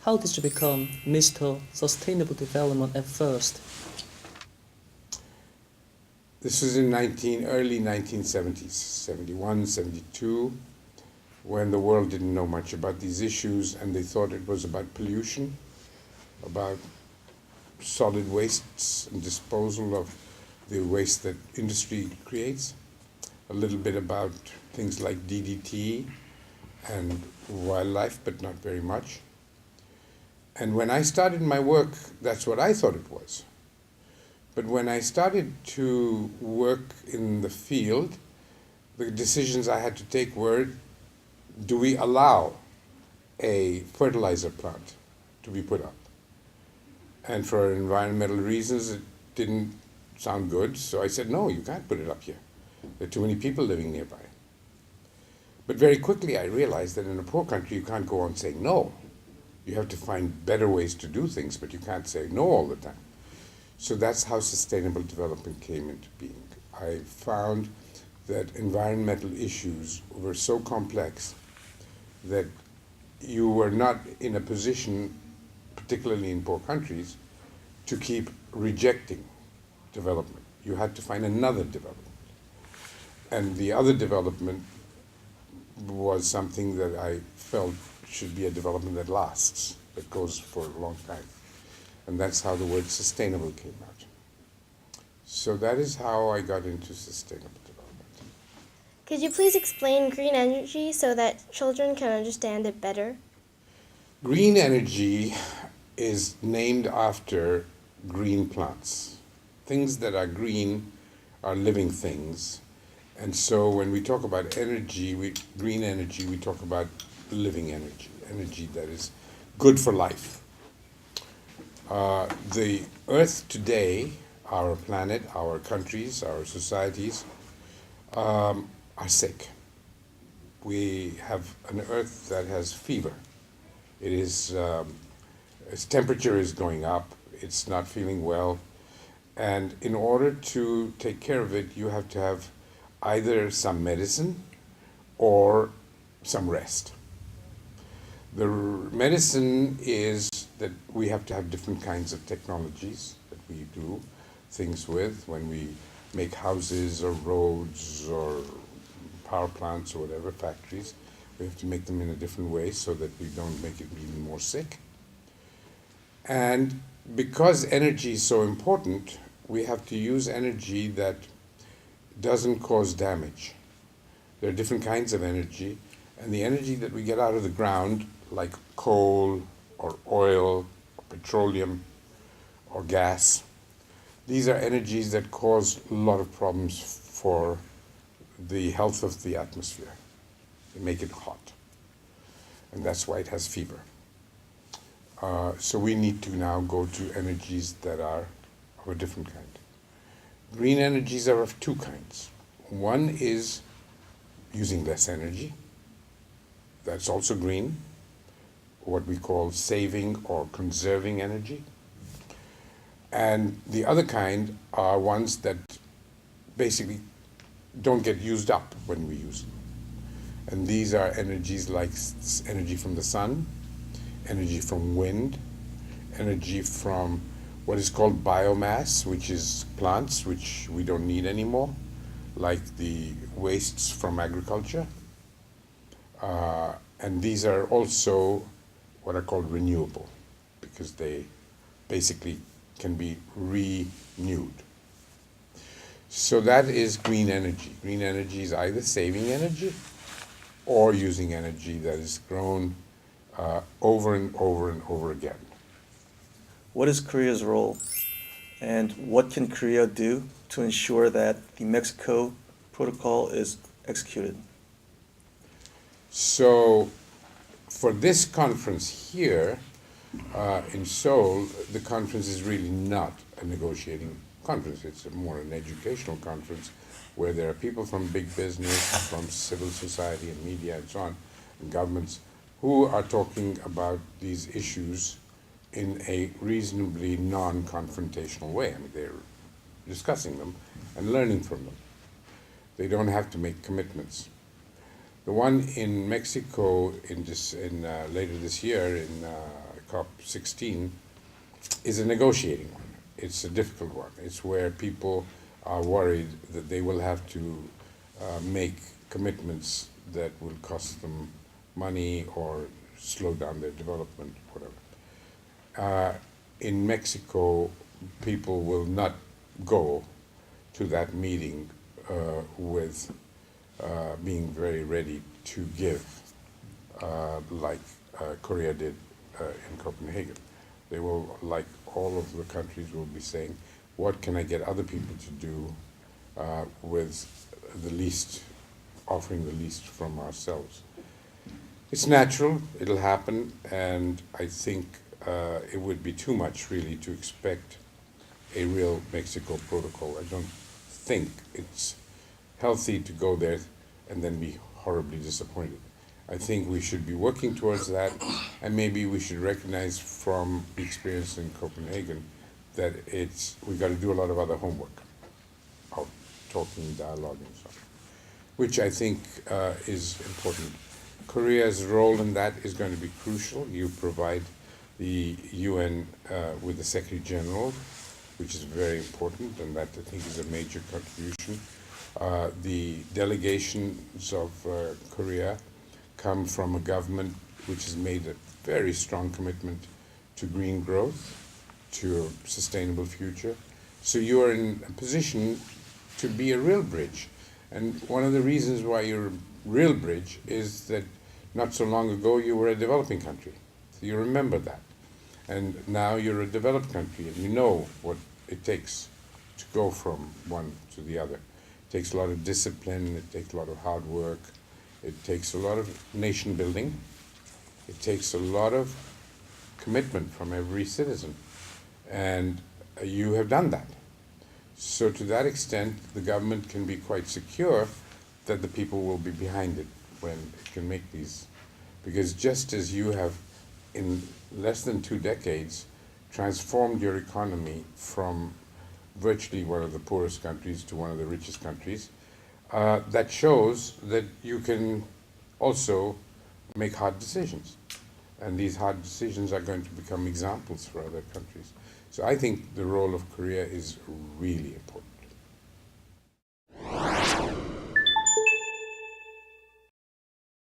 How did you become Mr. Sustainable Development at first? This was in early 1970s, 71, 72, when the world didn't know much about these issues and they thought it was about pollution, about solid wastes and disposal of the waste that industry creates, a little bit about things like DDT and wildlife, but not very much. And when I started my work, that's what I thought it was. But when I started to work in the field, the decisions I had to take were, do we allow a fertilizer plant to be put up? And for environmental reasons, it didn't sound good, so I said, no, you can't put it up here. There are too many people living nearby. But very quickly I realized that in a poor country, you can't go on saying no. You have to find better ways to do things, but you can't say no all the time. So that's how sustainable development came into being. I found that environmental issues were so complex that you were not in a position, particularly in poor countries, to keep rejecting development. You had to find another development. And the other development was something that I felt should be a development that lasts, that goes for a long time. And that's how the word sustainable came out. So that is how I got into sustainable development. Could you please explain green energy so that children can understand it better? Green energy is named after green plants. Things that are green are living things. And so when we talk about energy, green energy, we talk about living energy, energy that is good for life. The Earth today, our planet, our countries, our societies, are sick. We have an Earth that has fever. It is, its temperature is going up, it's not feeling well, and in order to take care of it, you have to have either some medicine or some rest. The medicine is that we have to have different kinds of technologies that we do things with when we make houses or roads or power plants or whatever, factories. We have to make them in a different way so that we don't make it even more sick. And because energy is so important, we have to use energy that doesn't cause damage. There are different kinds of energy, and the energy that we get out of the ground, like coal or oil or petroleum or gas, these are energies that cause a lot of problems for the health of the atmosphere. They make it hot, and that's why it has fever. So we need to now go to energies that are of a different kind. Green energies are of two kinds. One is using less energy. That's also green, what we call saving or conserving energy. And the other kind are ones that basically don't get used up when we use them. And these are energies like energy from the sun, energy from wind, energy from what is called biomass, which is plants, which we don't need anymore, like the wastes from agriculture. And these are also what are called renewable, because they basically can be renewed. So that is green energy. Green energy is either saving energy or using energy that is grown over and over and over again. What is Korea's role, and what can Korea do to ensure that the Mexico Protocol is executed? So for this conference here in Seoul, the conference is really not a negotiating conference. It's more an educational conference where there are people from big business, from civil society and media and so on, and governments, who are talking about these issues in a reasonably non-confrontational way. I mean, they're discussing them and learning from them. They don't have to make commitments. The one in Mexico later this year, in COP16 is a negotiating one. It's a difficult one. It's where people are worried that they will have to make commitments that will cost them money or slow down their development, whatever. In Mexico, people will not go to that meeting with being very ready to give, like Korea did in Copenhagen. They will, like all of the countries, will be saying, what can I get other people to do with the least, offering the least from ourselves? It's natural, it'll happen, and I think it would be too much really to expect a real Mexico protocol. I don't think it's healthy to go there and then be horribly disappointed. I think we should be working towards that, and maybe we should recognize from the experience in Copenhagen that we've got to do a lot of other homework, of talking, dialogue, and so on, which I think is important. Korea's role in that is going to be crucial. You provide the UN with the Secretary General, which is very important, and that I think is a major contribution. The delegations of Korea come from a government which has made a very strong commitment to green growth, to a sustainable future. So you are in a position to be a real bridge. And one of the reasons why you're a real bridge is that not so long ago you were a developing country. So you remember that. And now you're a developed country, and you know what it takes to go from one to the other. It takes a lot of discipline, it takes a lot of hard work, it takes a lot of nation building, it takes a lot of commitment from every citizen. And you have done that. So to that extent, the government can be quite secure that the people will be behind it when it can make these. Because just as you have, in less than 2 decades, transformed your economy from virtually one of the poorest countries to one of the richest countries, that shows that you can also make hard decisions. And these hard decisions are going to become examples for other countries. So I think the role of Korea is really important.